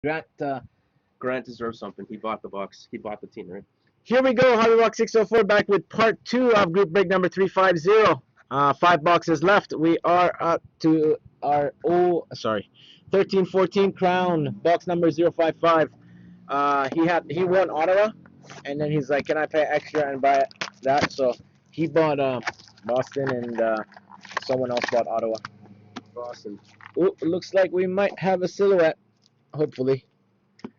Grant deserves something. He bought the box. He bought the team, right? Here we go, Hobbybox604 back with part 2 of group break number 350. 5 boxes left. We are up to our 13-14 crown box number 055. He won Ottawa, and then he's like, "Can I pay extra and buy that?" So he bought Boston, and someone else bought Ottawa. Boston. Ooh, looks like we might have a silhouette. Hopefully,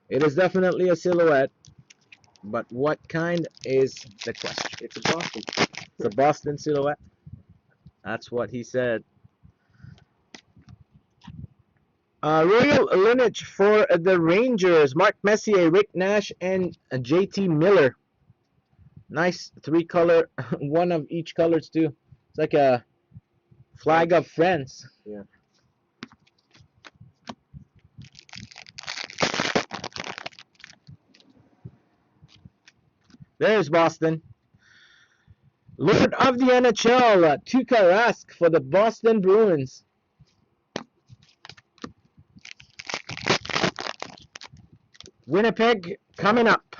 it is definitely a silhouette. But what kind is the question? It's a Boston. It's a Boston silhouette. That's what he said. Royal lineage for the Rangers: Mark Messier, Rick Nash, and JT Miller. Nice 3-color, one of each colors too. It's like a flag of France. Yeah. There's Boston. Lord of the NHL, Tuukka Rask for the Boston Bruins. Winnipeg coming up.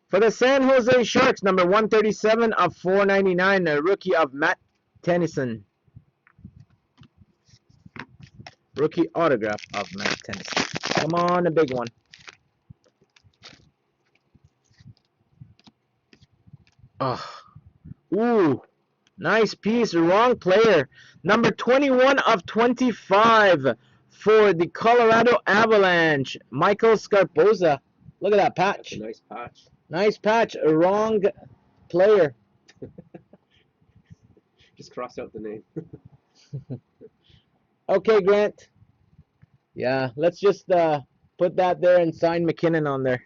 For the San Jose Sharks, number 137 of 499, a rookie of Matt Tennyson. Rookie autograph of Matt Tennyson. Come on, a big one. Oh. Ooh, nice piece. Wrong player. Number 21 of 25 for the Colorado Avalanche, Michael Scarpozza. Look at that patch. That's a nice patch. Nice patch. Wrong player. Just cross out the name. Okay, Grant. Yeah, let's just put that there and sign McKinnon on there.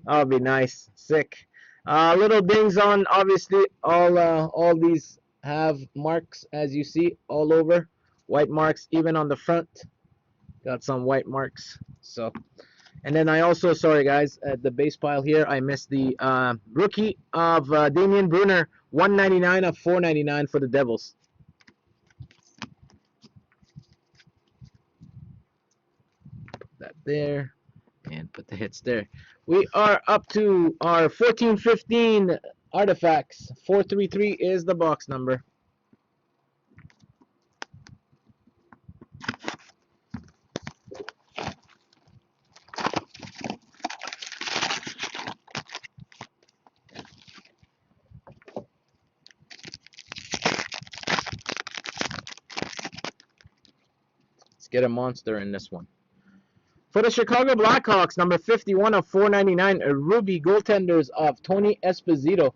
That'll be nice. Sick. Little dings on, obviously, all these have marks, as you see, all over. White marks, even on the front. Got some white marks. So, and then I also, sorry guys, at the base pile here, I missed the rookie of Damian Brunner, 199 of 499 for the Devils. Put that there, and put the hits there. We are up to our 14-15 artifacts. 433 is the box number. Let's get a monster in this one. For the Chicago Blackhawks, number 51 of 499, a Ruby goaltenders of Tony Esposito.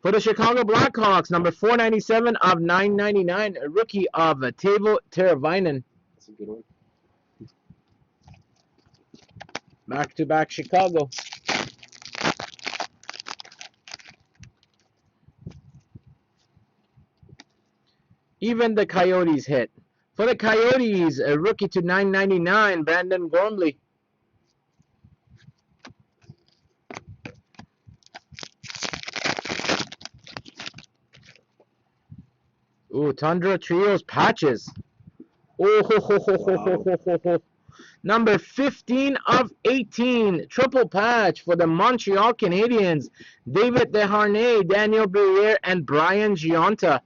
For the Chicago Blackhawks, number 497 of 999, a rookie of Teuvo Teravainen. That's a good one. Back-to-back Chicago. Even the Coyotes hit. For the Coyotes, a rookie to 999, Brandon Gormley. Ooh, Tundra Trios patches. Oh, ho, ho, ho, ho, ho, ho, ho, ho. Number 15 of 18, triple patch for the Montreal Canadiens, David Desharnais, Daniel Briere, and Brian Gionta.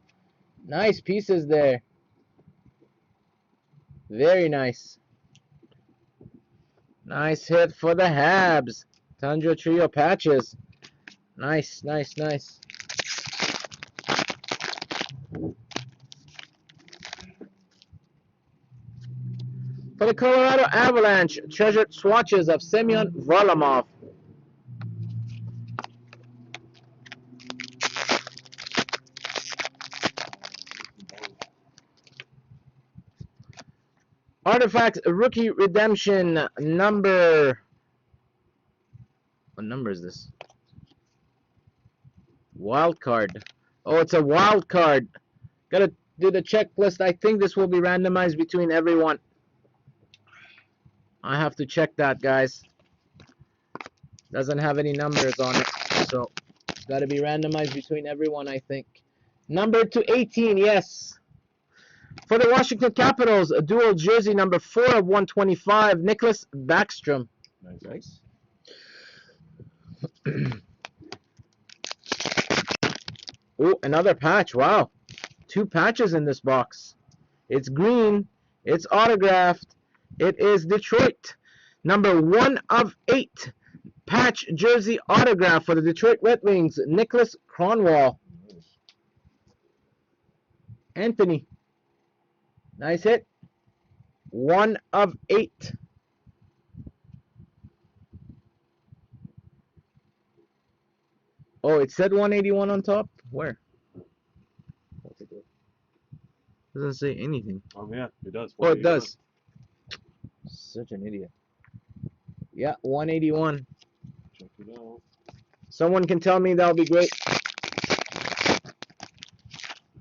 Nice pieces there. Very nice. Nice hit for the Habs. Tundra Trio patches. Nice, nice, nice. For the Colorado Avalanche, treasured swatches of Semyon Varlamov. Artifact Rookie Redemption number. What number is this? Wild card. Oh, it's a wild card. Gotta do the checklist. I think this will be randomized between everyone. I have to check that, guys. Doesn't have any numbers on it, so got to be randomized between everyone, I think. Number to 18, yes. For the Washington Capitals, a dual jersey number 4 of 125, Nicholas Backstrom. Nice. Oh, another patch. Wow. 2 patches in this box. It's green. It's autographed. It is Detroit. Number 1 of 8. Patch jersey autograph for the Detroit Red Wings, Nicholas Kronwall. Anthony. Nice hit. 1 of 8. Oh, it said 181 on top? Where? Doesn't say anything. Oh yeah, it does. Oh, it does. Such an idiot. Yeah, 181. Check it out. Someone can tell me, that'll be great. I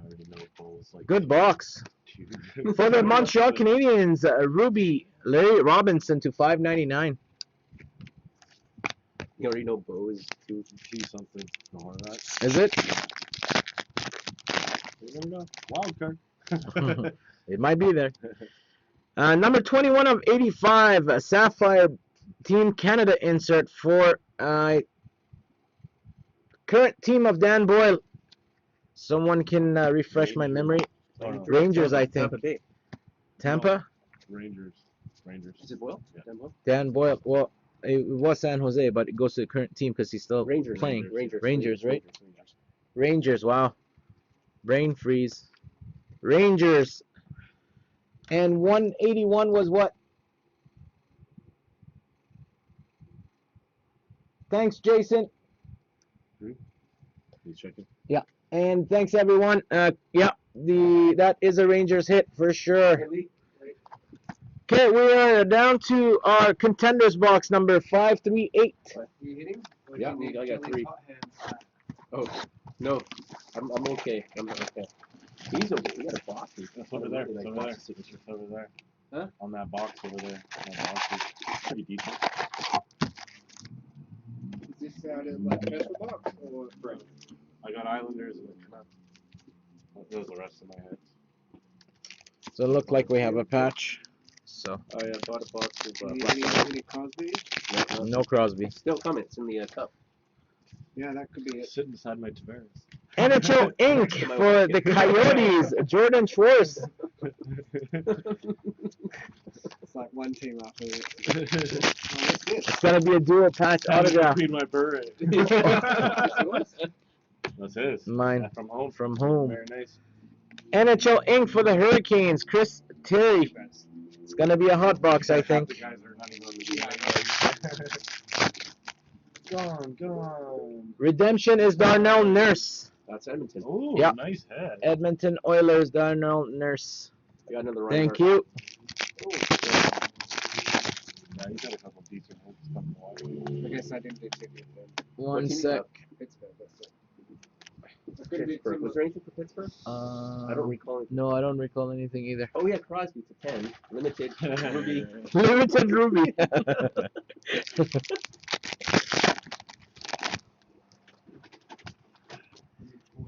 already know it's like Good box. two. For the Montreal Canadiens, Ruby Larry Robinson to 599. You already know Bo is 2 something. No, that. Is it? You never know. Wild card. It might be there. Number 21 of 85, Sapphire Team Canada insert for current team of Dan Boyle. Someone can refresh my memory. Oh, no. Rangers, I think. Tampa Bay. Tampa? Rangers. Is it Boyle? Yeah. Dan Boyle? Dan Boyle. Well, it was San Jose, but it goes to the current team because he's still Rangers. playing. Rangers, Right? Rangers, wow. Brain freeze. Rangers. And 181 was what? Thanks, Jason. He's checking. Yeah. And thanks, everyone. Yeah, that is a Rangers hit for sure. Okay, we are down to our contenders box number 538. You hitting? Yeah, I got 3. Oh, no. I'm okay. I'm okay. He's okay. We got a box. It's over there. It's over there. It's just over there. Huh? On that box over there. That box is pretty decent. Is this out of like special box or pro? I got Islanders and those are the rest of my heads. So it looked like we have a patch. So Oh, yeah, bought a box of Any Cosby? no Crosby. Still coming. It's in the cup. Yeah, that could be it. Sitting beside my Tavares. NHL Inc. for the Coyotes, Jordan Schwartz. It's like one team off of it. Oh, that's good. It's gonna be a dual patch autograph. Between my beret. That's his. Mine. Yeah, from home. From home. Very nice. NHL Inc. for the Hurricanes, Chris Terry. It's gonna be a hot box, I Half think. the guys are not even on the Gone. Redemption is Darnell Nurse. That's Edmonton. Ooh, Yeah. nice head. Edmonton Oilers, Darnell Nurse. I got another Thank you. Yeah, you got a couple decent hits coming along. I guess I didn't do too good then. One team you sec. got? Pittsburgh, that's it. I couldn't do Pittsburgh. too Was much. there anything for Pittsburgh? I don't recall anything. No, I don't recall anything either. Oh, yeah, Crosby to 10. Limited. Ruby. Limited Ruby.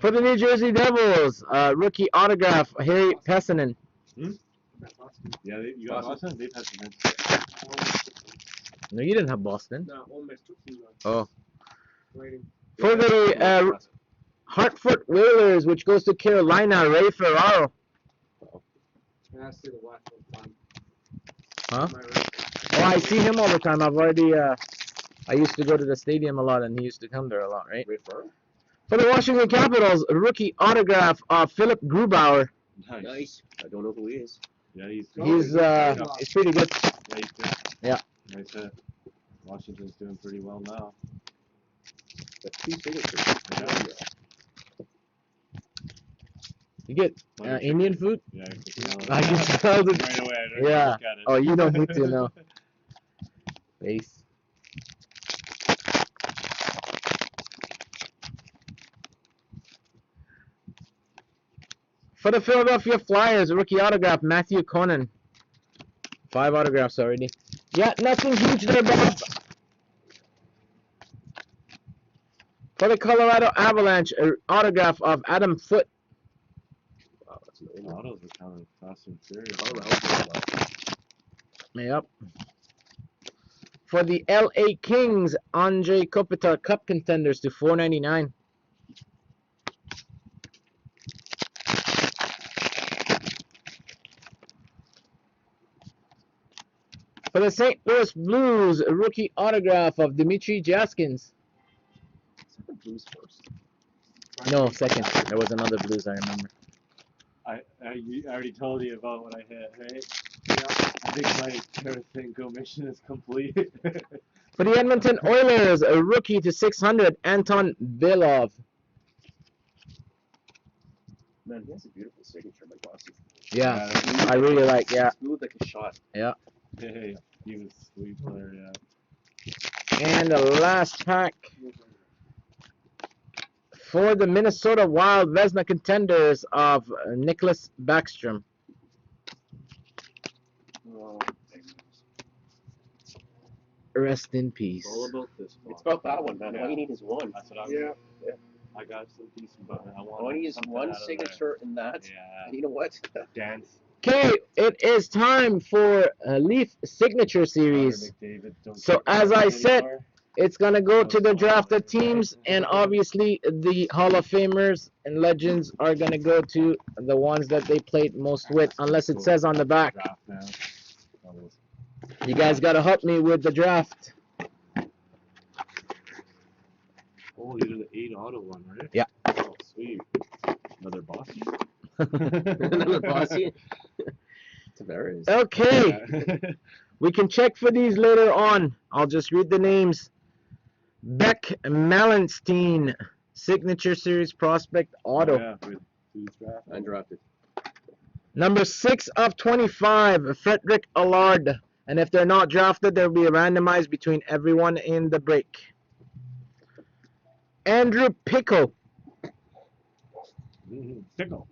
For the New Jersey Devils, rookie autograph, Harry Pessanen. Yeah, you got Boston? They've had some hits. No, you didn't have Boston. No, almost took too long. Oh. Waiting. For the Hartford Whalers, which goes to Carolina, Ray Ferraro. Yeah, I see the white one. Huh? My right. Oh, I see him all the time. I've already, I used to go to the stadium a lot, and he used to come there a lot, right? Refer. For the Washington Capitals, rookie autograph of Philip Grubauer. Nice. I don't know who he is. Yeah, he's He's pretty good. Yeah, he's good. Yeah. Nice hit. Washington's doing pretty well now. Got 2 signatures. Yeah. You get Indian food? Yeah, I can smell it. I can smell it. Right away. I don't Yeah. look at it. Oh, you don't need to know. Base. For the Philadelphia Flyers, rookie autograph, Matthew Conan. 5 autographs already. Yeah, nothing huge there, Bob. For the Colorado Avalanche, an autograph of Adam Foote. Wow, that's amazing. Autos are kind of fast and furious. Yep. For the LA Kings, Andre Kopitar Cup Contenders to 499. For the St. Louis Blues, a rookie autograph of Dmitry Jaskins. Is that the Blues first? No, second. There was another Blues, I remember. I already told you about what I hit, right? Yeah. I think my Tarasenko mission is complete. For the Edmonton Oilers, a rookie to 600, Anton Belov. Man, he has a beautiful signature, my boss. Yeah, I really like, yeah. Smooth like a shot. Yeah. Hey, he was a sweet player, yeah. And the last pack for the Minnesota Wild Vezina Contenders of Nicholas Backstrom. Oh, Rest in peace. It's all about this one. it's about that one, man. Yeah. All you need is one. That's what I'm Yeah. I got some decent, but I want All you need is something one out of signature in that. there. And you know what? Yeah. Dance. Okay, it is time for Leaf Signature Series. McDavid, don't So kick as the I bucket said, anymore. it's going to go to the drafted teams, and obviously the Hall of Famers and legends are going to go to the ones that they played most with, unless it says on the back. Draft now. You guys got to help me with the draft. Oh, these are the 8 auto one, right? Yeah. Oh, sweet. Another boss. Another bossy. Tavares. Okay, we can check for these later on. I'll just read the names. Beck Malenstein, Signature Series Prospect Auto. Oh, yeah, with who's drafted? Undrafted. Number 6 of 25, Frederick Allard. And if they're not drafted, they'll be randomized between everyone in the break. Andrew Pickle. Pickle.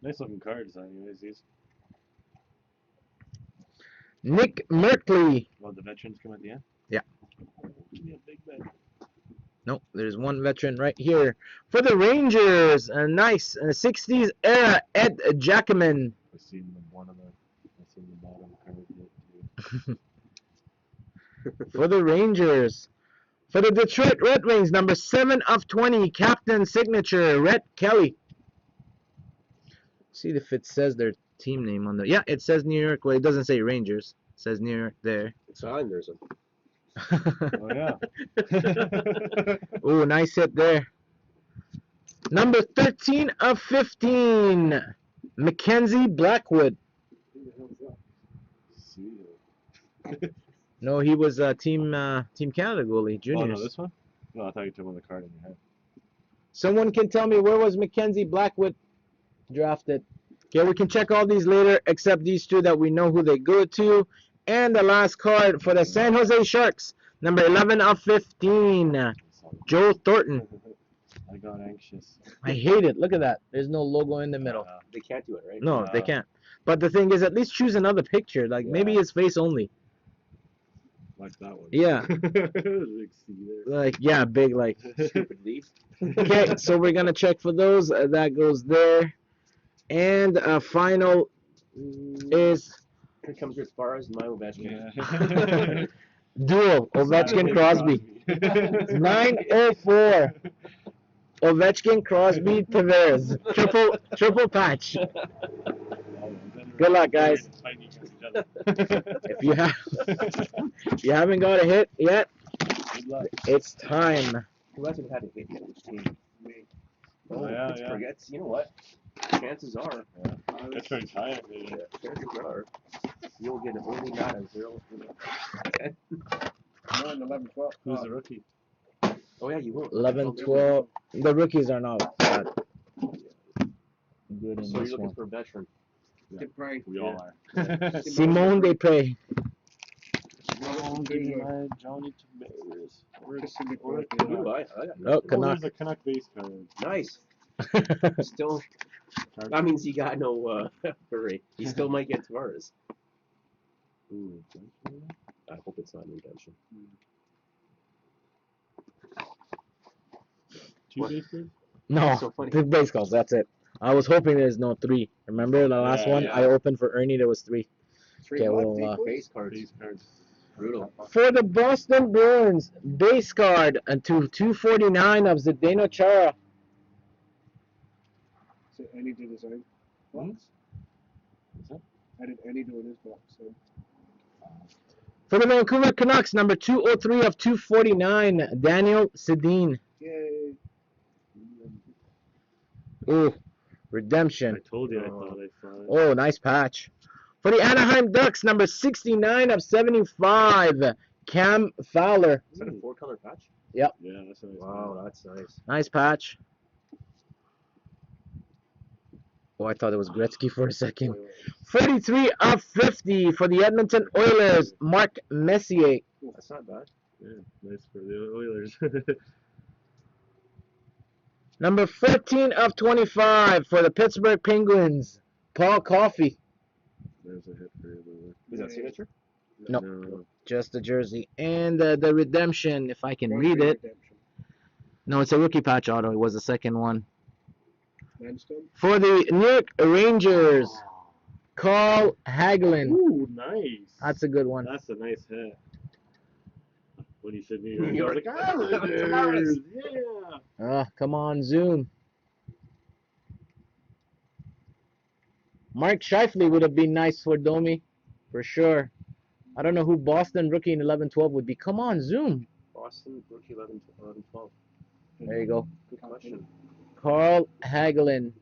Nice looking cards, anyways. These. Nick Merkley. Well, the veterans come at the end? Yeah. Give me a big bet. Nope, there's one veteran right here. For the Rangers, a nice 60s era Ed Jackman. I've seen one of the. I've seen the bottom card yet, too. For the Rangers. For the Detroit Red Wings, number 7 of 20, Captain Signature, Rhett Kelly. See if it says their team name on there. Yeah, it says New York. Well, it doesn't say Rangers. It says New York there. It's Islanders. Oh, yeah. Ooh, nice hit there. Number 13 of 15, Mackenzie Blackwood. Sweet. No, he was Team Canada goalie, Oh, juniors. no, this one? No, I thought you took one of the card in your head. Someone can tell me, where was Mackenzie Blackwood drafted? Okay, we can check all these later, except these two that we know who they go to. And the last card for the San Jose Sharks, number 11 of 15, Joe Thornton. I got anxious. I hate it. Look at that. There's no logo in the middle. They can't do it, right? No, they can't. But the thing is, at least choose another picture. Like, maybe his face only. Like that one. Yeah. Big C there. Like, yeah, big, like. Stupid leaf. Okay, so we're going to check for those. That goes there. And final is Here comes Rich Barras and my Ovechkin. Yeah. duo, Ovechkin Crosby. 904. Ovechkin, Crosby, Tavares. Triple patch. Good luck, guys. If you haven't got a hit yet, Good luck. it's time. Who hasn't had a hit yet? Which team? Me. Oh, yeah, Pittsburgh. yeah. You know what? Chances are. That's very tired, dude. Chances are. You'll get only not a 0. 10. 9, 11, 12. Who's the rookie? Oh yeah, you will. 11, 12. The rookies are not that good in So you're this looking one. for a veteran. Get right. We all are. Simone Desprez. Johnny Tavares. Goodbye. Oh, Oh, Canuck. there's a Canuck base card. Nice. Still, that means he got no hurry. He still might get Tavares. I hope it's not redemption. Two What? base cards? No, So funny. 2 base calls. That's it. I was hoping there's no 3. Remember the last Yeah, one yeah. I opened for Ernie? There was 3. 3 Okay, what? well, Base cards. Base cards. Brutal. for the Boston Bruins, base card to 249 of Zdeno Chara. So Eddie did his own box. What's that? How did Eddie do in his box? So For the Vancouver Canucks, number 203 of 249, Daniel Sedin. yay! Ooh, I redemption. told you I thought I saw it. Oh, nice patch. For the Anaheim Ducks, number 69 of 75, Cam Fowler. Is that a 4-color patch? Yeah, that's a nice Wow, that's nice. Nice patch. Oh, I thought it was Gretzky for a second. 43 of 50 for the Edmonton Oilers, Mark Messier. That's not bad. Yeah, nice for the Oilers. Number 14 of 25 for the Pittsburgh Penguins, Paul Coffey. There's a hit for you. Is that signature? No. No. Just the jersey. And the redemption, if I can One read free it. redemption. No, it's a rookie patch auto. It was the second one. Landstone. For the New York Rangers, Carl Hagelin. Ooh, nice. That's a good one. That's a nice hit. When you said New York, New York. I was like, Islanders, yeah. Come on, Zoom. Mark Scheifele would have been nice for Domi, for sure. I don't know who Boston rookie in 11-12 would be. Come on, Zoom. Boston rookie 11, 12. There you go. Good question. Carl Hagelin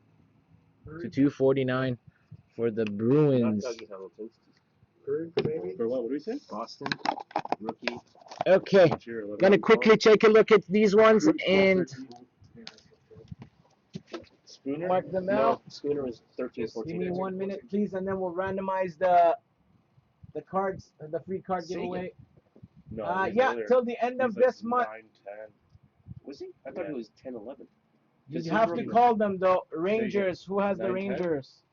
to 249 for the Not Bruins. Dougie Hamilton. For what? What do we say? Boston rookie. Okay, What's your 11? gonna quickly take a look at these ones and Spooner. mark them No, out. Spooner was 13, Give 14. me 1 minute, please, and then we'll randomize the cards, the free card Say giveaway. No, Yeah, till the end of this month. 9, 10. Was he? I thought Yeah. it was 10, 11. You Just have his to rookie. call them though. Rangers. Who has the 9-10? Rangers?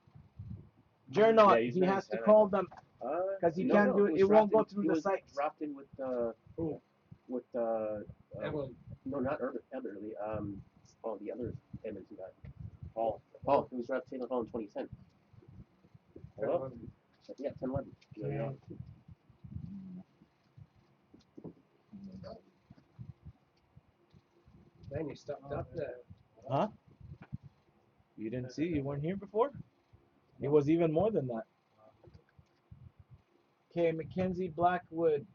Yeah, Journal. he's He has to 9-10, I call think. them. 'Cause he no, can't no, do it. was It won't go drafted- through he the was site. Drafted with no, not Everly. Oh, the other Edmonton guy. Paul. He was drafted Taylor Hall in 2010. Hello? Yeah, 10, 11. Yeah. Man, you stepped up there. Huh? You didn't see? You weren't here before? It was even more than that. Okay, Mackenzie Blackwood.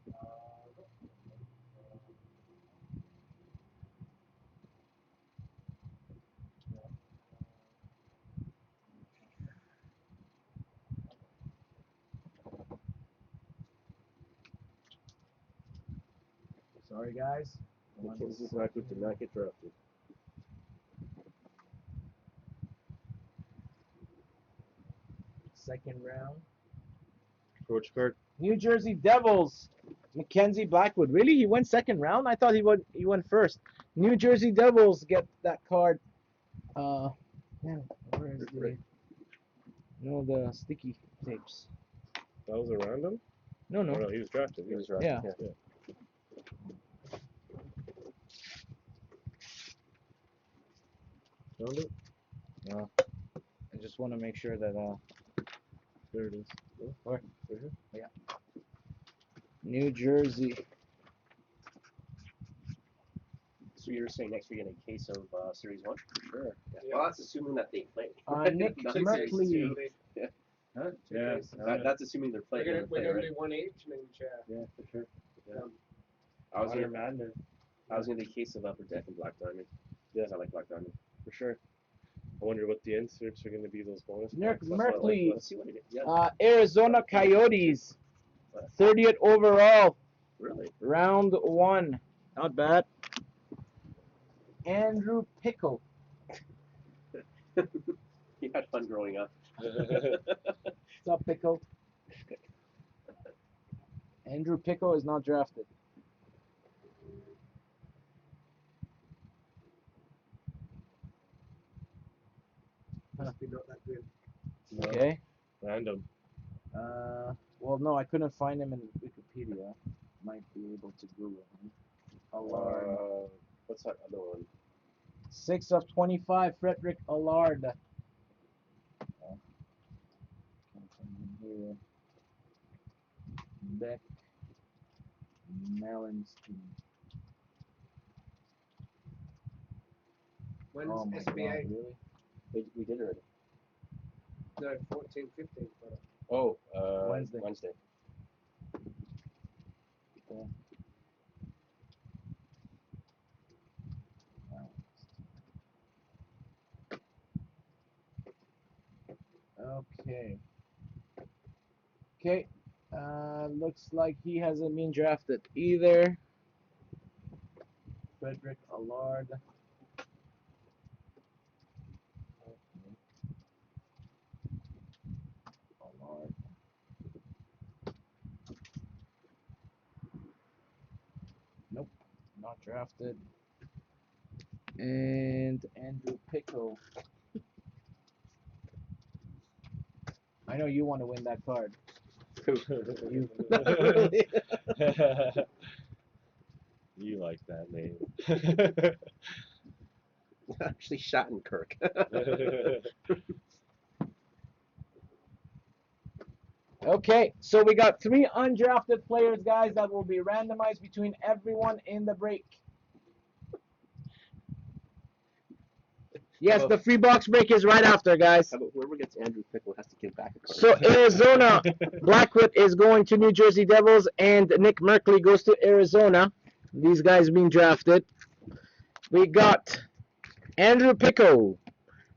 Sorry, guys. Mackenzie Blackwood did not get drafted. Second round. Coach card. New Jersey Devils. Mackenzie Blackwood. Really? He went second round? I thought he went first. New Jersey Devils get that card. Man, where is the the sticky tapes? That was a random? No, Oh, no. no, he was drafted. He was drafted. Yeah. Found it? I just want to make sure that There it is. Oh, Where? right here? New Jersey. So you're saying next we're getting a case of Series 1? Sure. Yeah. Well, that's assuming that they play. Nick Not Series Merkley. 2. Huh? Yeah. That's assuming they're playing. We're Play, gonna right? do one each, maybe chat. Yeah, for sure. I was Honor gonna Madness. I was gonna do a case of Upper Deck and Black Diamond. Yes, I like Black Diamond. For sure. I wonder what the inserts are going to be, those bonus Nick packs. That's what I like. Merkley. Let's see what it is. Yeah. Arizona Coyotes. 30th overall. Really? Round 1. Not bad. Andrew Pickle. You had fun growing up. What's up, Pickle? Andrew Pickle is not drafted. Must be not that good. No, Okay. random. Well, no, I couldn't find him in Wikipedia. Might be able to Google him. What's that other one? 6 of 25, Frederick Allard. Here. Beck Melanstein. When's Oh my SBA? God, really? We did already. No, 14, 15. Oh, Wednesday. Wednesday. Okay. Okay. Okay. Looks like he hasn't been drafted either. Frederick Allard. Allard. Nope, not drafted. And Andrew Pickle. I know you want to win that card. You. You like that name. Actually, Shattenkirk. Okay, so we got 3 undrafted players, guys, that will be randomized between everyone in the break. Yes, the free box break is right after, guys. How about whoever gets Andrew Pickle has to give back a card? So Arizona, Blackwood is going to New Jersey Devils, and Nick Merkley goes to Arizona. These guys being drafted. We got Andrew Pickle,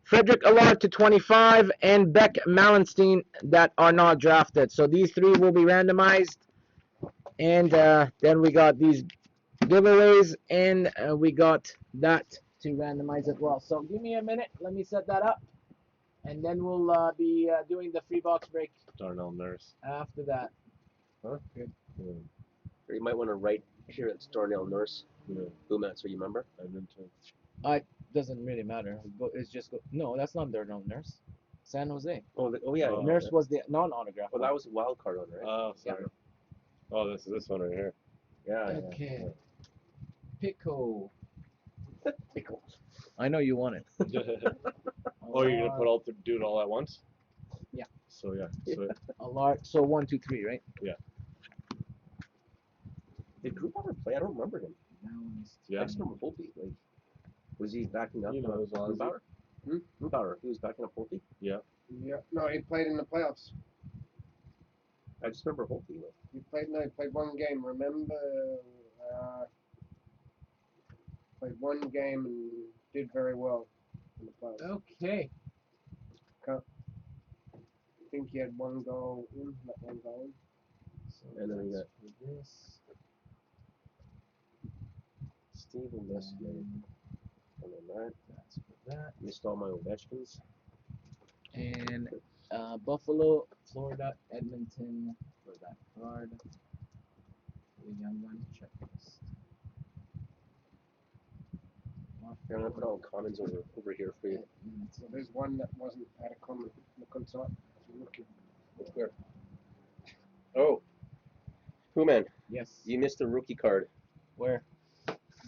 Frederick Allard to 25, and Beck Melanstein that are not drafted. So these 3 will be randomized. And then we got these giveaways, and we got that to randomize as well. So give me a minute. Let me set that up. And then we'll be doing the free box break Darnell Nurse. after that. Huh? Good. Yeah. Or you might want to write here it's Darnell Nurse. Yeah. Boom, so you remember? Edmonton. Doesn't really matter. It's just no, that's not their own Nurse. San Jose. Oh yeah. Nurse was the non-autograph. Well, that was a wild card on, right? Oh, sorry. Oh, this is this one right here. Yeah. Okay. Pickle. Pickle. I know you want it. Oh, you're gonna do it all at once? Yeah. So yeah. So Allard. So 1, 2, 3, right? yeah. Did Grubauer play? I don't remember him. Yeah. I just remember Holtby. Like, was he backing up? You know, as long as Grubauer? Grubauer. He was backing up Holtby. Yeah. Yeah. No, he played in the playoffs. I just remember Holtby. Like. He played one game. Remember? Played one game and did very well in the playoffs. Okay. I think he had 1 goal in, not 1 goal in. So And then we that's got for this. Steven Leslie. And then That's for that. missed all my Ovechkins. And Buffalo, Florida, Edmonton for that card. The young one checklist. I'm gonna put all comments over here for you. So there's one that wasn't at a comment. Look on top. Rookie. Where? Oh. Who man? Yes. You missed a rookie card. Where?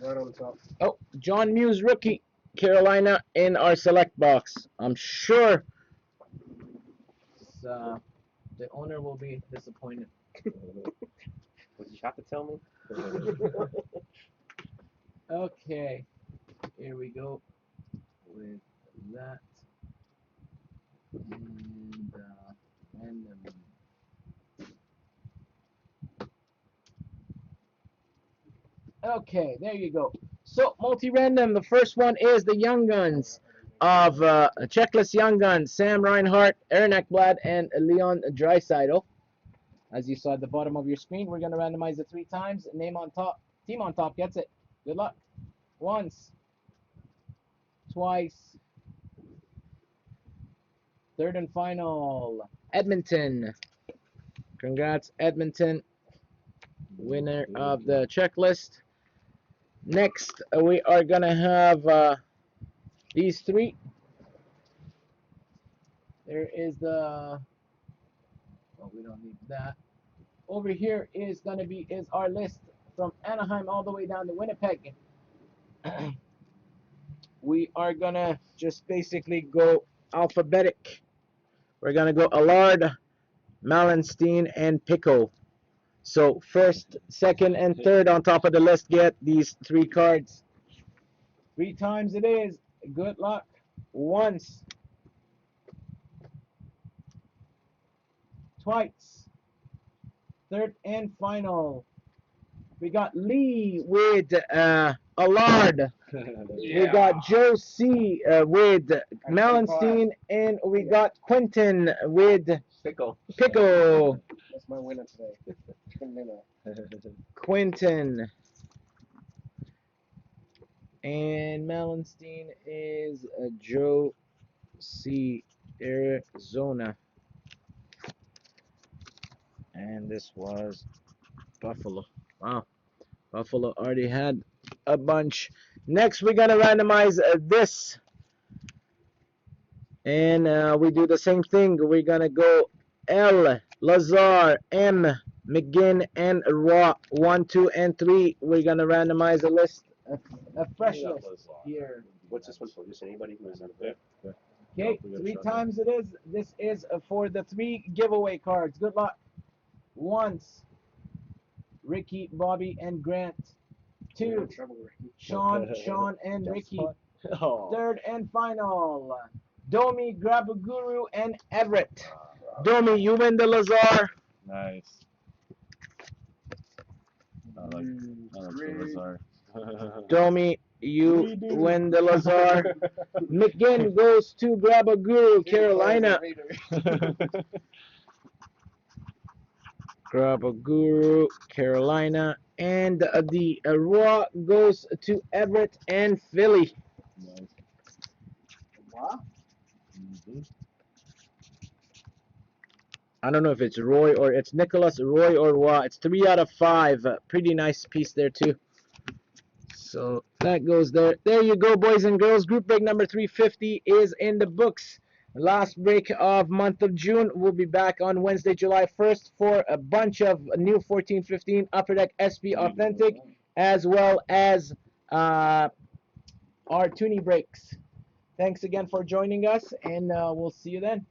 Right on top. Oh, John Muse rookie, Carolina in our select box. I'm sure the owner will be disappointed. What did you have to tell me? Okay, here we go with that. And random. Okay, there you go. So multi-random. The first one is the Young Guns of Checklist Young Guns: Sam Reinhart, Aaron Ekblad, and Leon Draisaitl. As you saw at the bottom of your screen, we're gonna randomize it 3 times. Name on top, team on top gets it. Good luck. Once, twice. Third and final, Edmonton. Congrats, Edmonton, winner of the checklist. Next, we are gonna have these 3. There is the. Oh, we don't need that. Over here is gonna be our list from Anaheim all the way down to Winnipeg. we are gonna just basically go alphabetic. We're gonna go Allard, Malenstein, and Pico. So first, second, and third on top of the list get these 3 cards. 3 times it is. Good luck. Once. Twice. Third and final. We got Lee with Allard. We got Joe C with Malenstein, and we got Quentin with Pickle. Pico. That's my winner today. Quentin. And Malenstein is Joe C. Arizona. And this was Buffalo. Wow. Buffalo already had a bunch. Next, we're going to randomize this. And we do the same thing. We're going to go L, Lazar, M, McGinn, and Raw. 1, 2, and 3. We're going to randomize a list. A fresh list here. What's this one for? Just anybody who is on the Okay, 3 times it is. This is for the 3 giveaway cards. Good luck. Once, Ricky, Bobby, and Grant. 2, Sean, and Ricky. Third and final, Domi, Grabaguru, and Everett. Domi, you win the Lazar. Nice. I like the Lazar. Domi, you win the Lazar. McGinn goes to Grabaguru, Carolina. Grabaguru, Carolina. And the Raw goes to Everett and Philly. Nice. Wow. I don't know if it's Roy or it's Nicholas, Roy or Wa. It's 3 out of 5. Pretty nice piece there too. So that goes there. There you go, boys and girls. Group break number 350 is in the books. Last break of month of June. We'll be back on Wednesday, July 1st for a bunch of new 1415 Upper Deck SP Authentic, as well as our Toonie breaks. Thanks again for joining us, and we'll see you then.